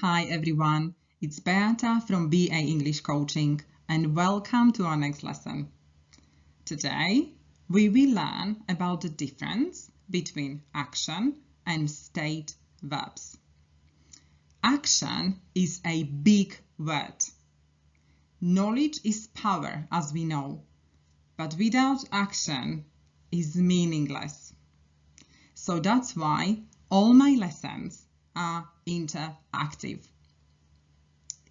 Hi everyone, it's Beata from BA English Coaching and welcome to our next lesson. Today we will learn about the difference between action and state verbs. Action is a big word. Knowledge is power, as we know, but without action is meaningless. So that's why all my lessons are interactive.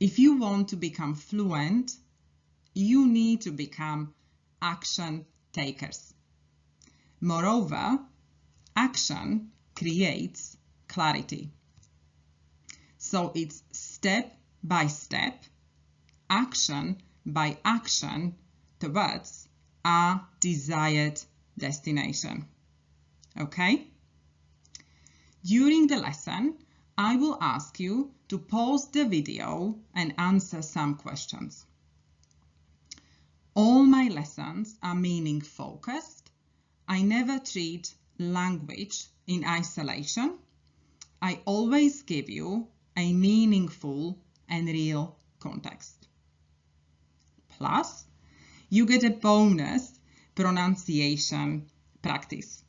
If you want to become fluent, you need to become action takers. Moreover, action creates clarity. So it's step by step, action by action towards our desired destination. Okay? During the lesson, I will ask you to pause the video and answer some questions. All my lessons are meaning focused. I never treat language in isolation. I always give you a meaningful and real context. Plus, you get a bonus pronunciation practice.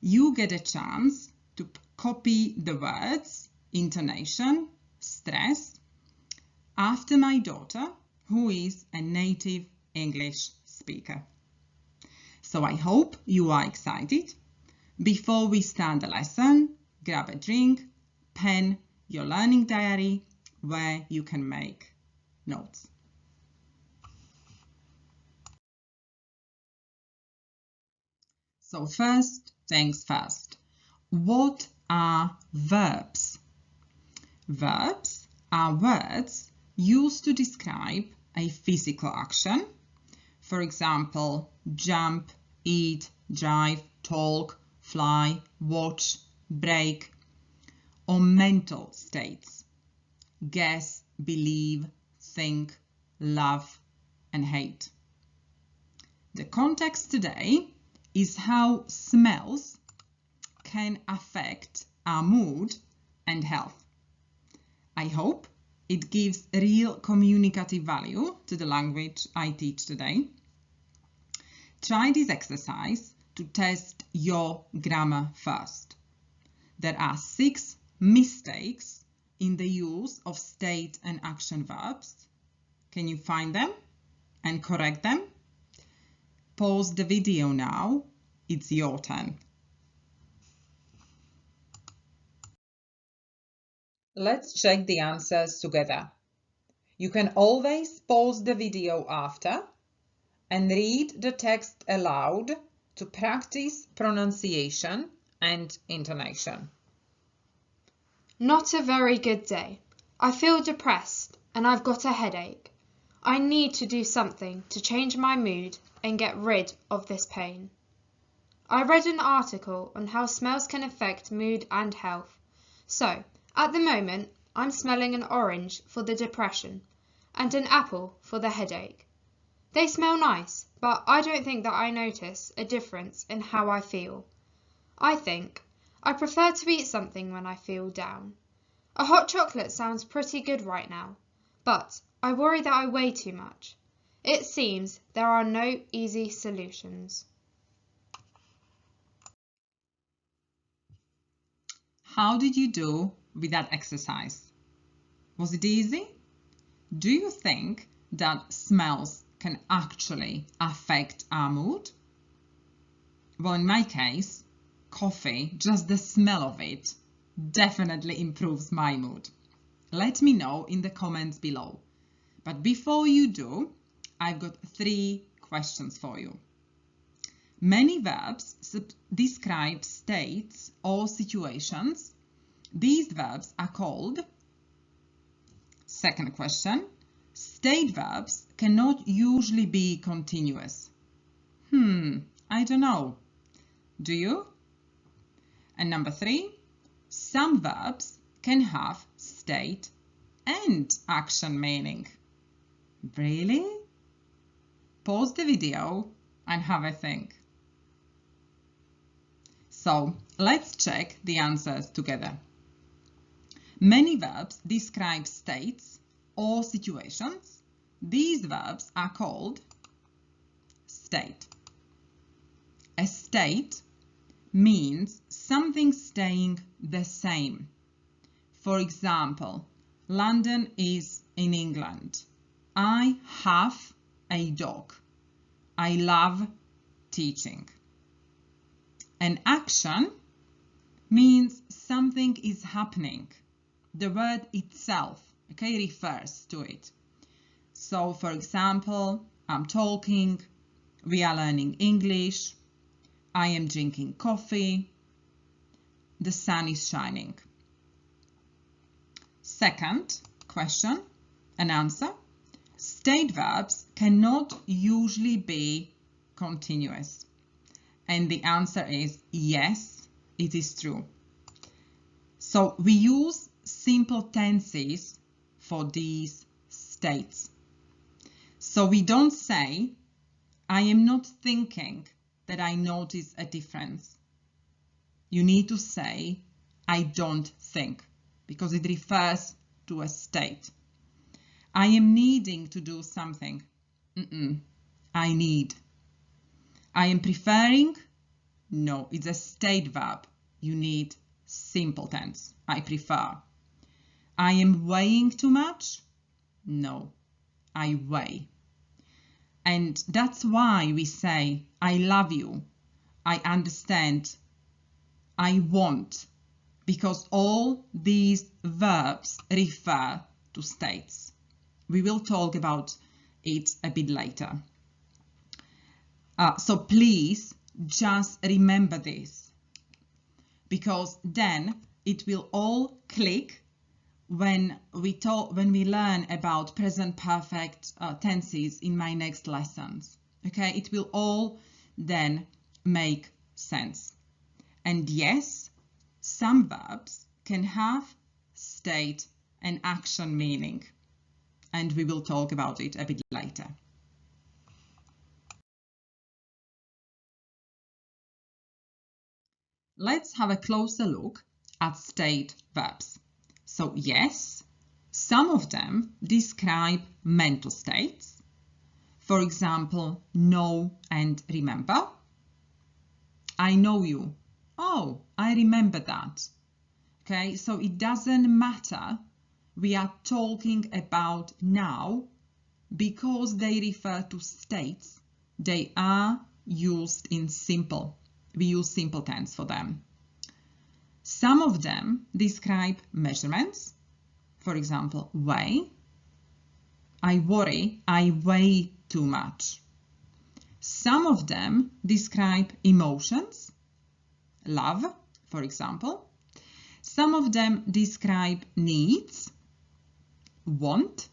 You get a chance to copy the words, intonation, stress after my daughter, who is a native English speaker. So I hope you are excited. Before we start the lesson, grab a drink, pen, your learning diary, where you can make notes. So first things first. What are verbs? Verbs are words used to describe a physical action. For example, jump, eat, drive, talk, fly, watch, break. Or mental states. Guess, believe, think, love, and hate. The context today is how smells can affect our mood and health. I hope it gives real communicative value to the language I teach today. Try this exercise to test your grammar first. There are 6 mistakes in the use of state and action verbs. Can you find them and correct them? Pause the video now. It's your turn. Let's check the answers together. You can always pause the video after and read the text aloud to practice pronunciation and intonation. Not a very good day. I feel depressed and I've got a headache. I need to do something to change my mood and get rid of this pain. I read an article on how smells can affect mood and health. So, at the moment, I'm smelling an orange for the depression and an apple for the headache. They smell nice, but I don't think that I notice a difference in how I feel. I think I prefer to eat something when I feel down. A hot chocolate sounds pretty good right now, but I worry that I weigh too much. It seems there are no easy solutions. How did you do with that exercise? Was it easy? Do you think that smells can actually affect our mood? Well, in my case, coffee, just the smell of it, definitely improves my mood. Let me know in the comments below. But before you do, I've got 3 questions for you. Many verbs describe states or situations. These verbs are called. Second question. State verbs cannot usually be continuous. I don't know. Do you? And number 3. Some verbs can have state and action meaning. Really? Pause the video and have a think. So let's check the answers together. Many verbs describe states or situations. These verbs are called state. A state means something staying the same. For example, London is in England. I have a dog. I love teaching. An action means something is happening. The word itself, okay, refers to it. So, for example, I'm talking, we are learning English, I am drinking coffee, the sun is shining. Second question and answer. State verbs cannot usually be continuous. And the answer is yes, it is true. So we use simple tenses for these states. So we don't say, I am not thinking that I notice a difference. You need to say, I don't think, because it refers to a state. I am needing to do something. I need. I am preferring. No, it's a state verb. You need simple tense. I prefer. I am weighing too much. No, I weigh. And that's why we say, I love you. I understand. I want. Because all these verbs refer to states. We will talk about it a bit later. So please just remember this, because then it will all click when we learn about present perfect tenses in my next lessons. Okay, it will all then make sense. And yes, some verbs can have state and action meaning, and we will talk about it a bit later. Let's have a closer look at state verbs. So yes, some of them describe mental states. For example, know and remember. I know you. Oh, I remember that. Okay, so it doesn't matter. We are talking about now because they refer to states. They are used in simple. We use simple tense for them. Some of them describe measurements. For example, weigh. I worry, I weigh too much. Some of them describe emotions. Love, for example. Some of them describe needs. Want.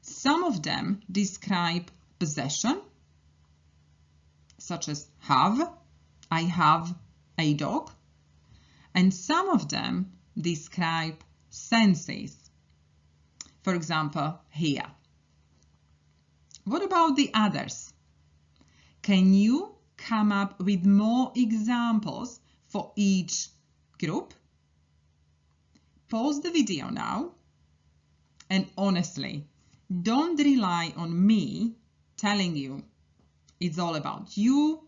Some of them describe possession, such as have. I have a dog. And some of them describe senses. For example, hear. What about the others? Can you come up with more examples for each group? Pause the video now. And honestly, don't rely on me telling you. It's all about you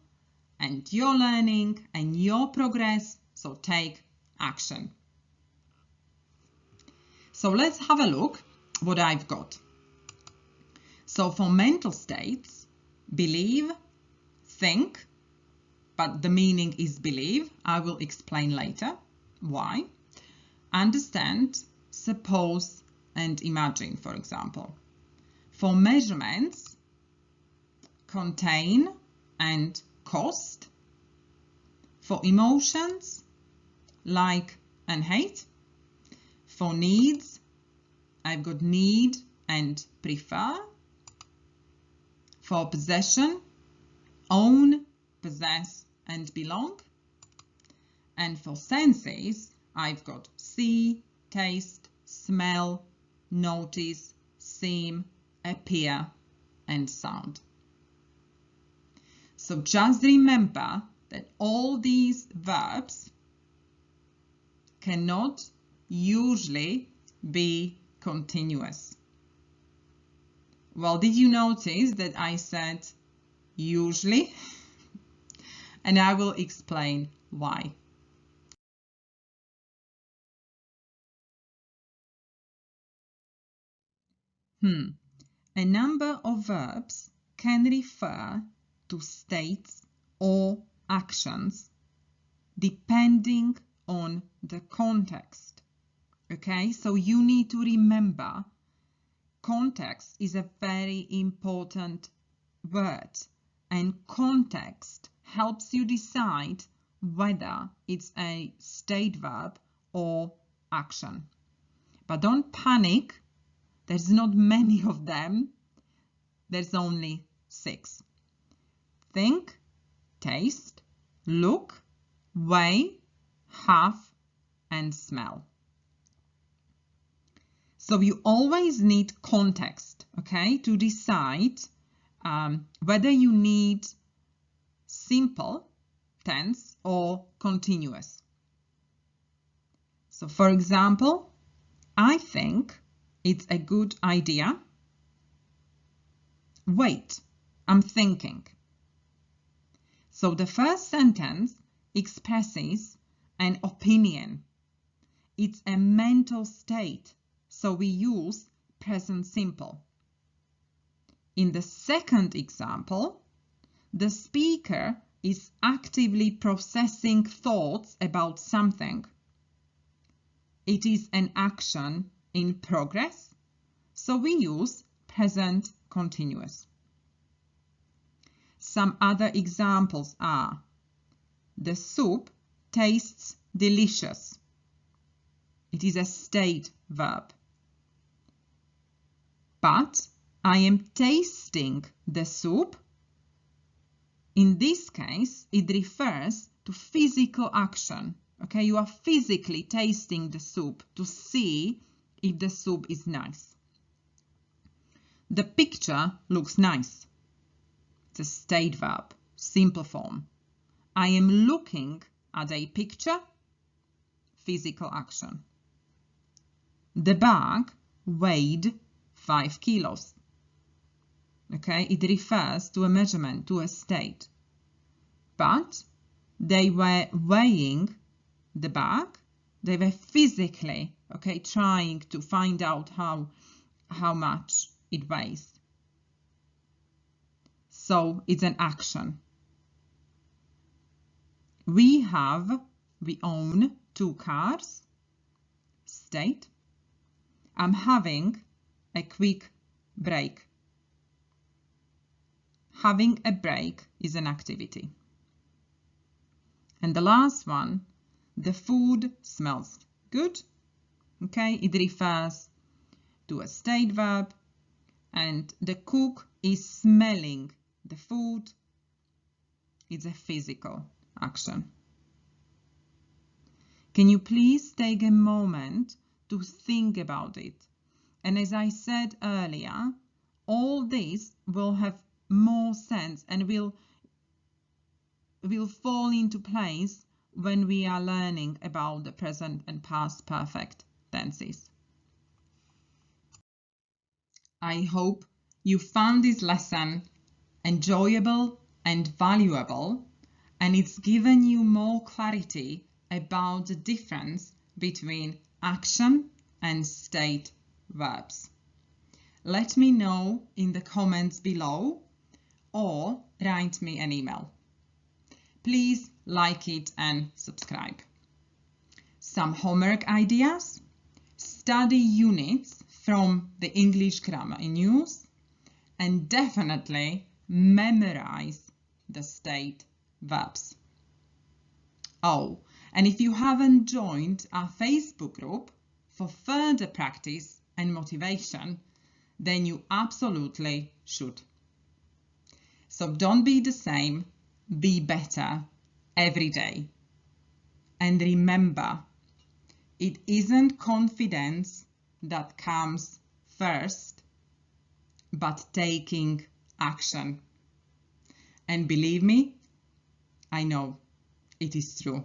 and your learning and your progress. So take action. So let's have a look what I've got. So for mental states, believe, think, but the meaning is believe. I will explain later why. Understand, suppose, and imagine, for example. For measurements, contain and cost. For emotions, like and hate. For needs, I've got need and prefer. For possession, own, possess, and belong. And for senses, I've got see, taste, smell, notice, seem, appear, and sound. So just remember that all these verbs cannot usually be continuous. Well, did you notice that I said usually? And I will explain why. A number of verbs can refer to states or actions depending on the context. Okay, so you need to remember context is a very important word, and context helps you decide whether it's a state verb or action. But don't panic, there's not many of them, there's only 6. Think, taste, look, weigh, have, and smell. So you always need context, okay, to decide whether you need simple tense or continuous. So for example, I think it's a good idea. Wait, I'm thinking. So the first sentence expresses an opinion. It's a mental state, so we use present simple. In the second example, the speaker is actively processing thoughts about something. It is an action in progress, so we use present continuous. Some other examples are: the soup tastes delicious. It is a state verb. But I am tasting the soup. In this case, it refers to physical action. Okay, you are physically tasting the soup to see if the soup is nice. The picture looks nice. It's a state verb, simple form. I am looking at a picture, physical action. The bag weighed 5 kilos. Okay, it refers to a measurement, to a state. But they were weighing the bag. They were physically, okay, trying to find out how much it weighs. So it's an action. We own 2 cars. State. I'm having a quick break. Having a break is an activity. And the last one, the food smells good. Okay, it refers to a state verb, and the cook is smelling the food. It's a physical action. Can you please take a moment to think about it? And as I said earlier, all this will have more sense and will fall into place when we are learning about the present and past perfect tenses. I hope you found this lesson enjoyable and valuable, and it's given you more clarity about the difference between action and state verbs. Let me know in the comments below or write me an email. Please like it and subscribe. Some homework ideas: study units from the English grammar in use, and definitely memorize the state verbs. Oh, and if you haven't joined our Facebook group for further practice and motivation, then you absolutely should. So don't be the same, be better every day. And remember, it isn't confidence that comes first, but taking action. And believe me, I know it is true.